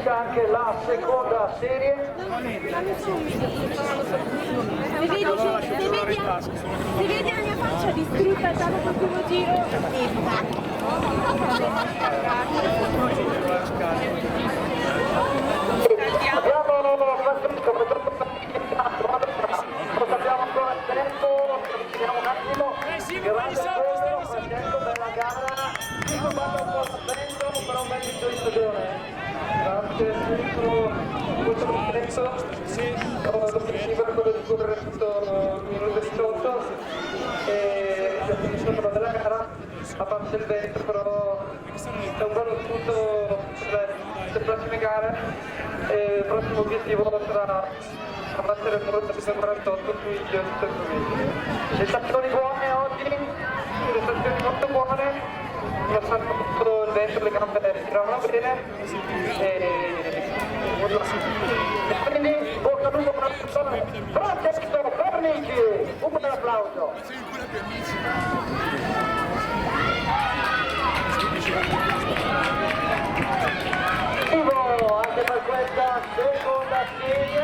inizia anche la seconda serie. Se vedi la mia faccia distrutta dall'ultimo giro, Abbiamo ancora il tempo, vediamo un attimo. Grande lavoro, facendo bella gara. Dico vanno un po' spento, però un bel inizio di stagione. Grazie, molto contento. L'obiettivo era quello di correre tutto il minuto 18 e si è finito la bella gara, a parte il vento, però è un bello spunto per le prossime gare e il prossimo obiettivo sarà abbattere il numero 348 sui giochi. Sensazioni buone oggi, sensazioni molto buone, nonostante tutto il vento, le gambe tiravano bene e quindi bocca al lupo per la persona. Francesco Cornici, un bel applauso. Vivo anche per questa seconda serie.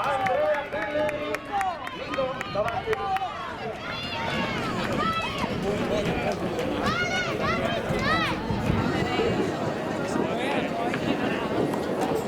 Andrea Belleri, Nico davanti.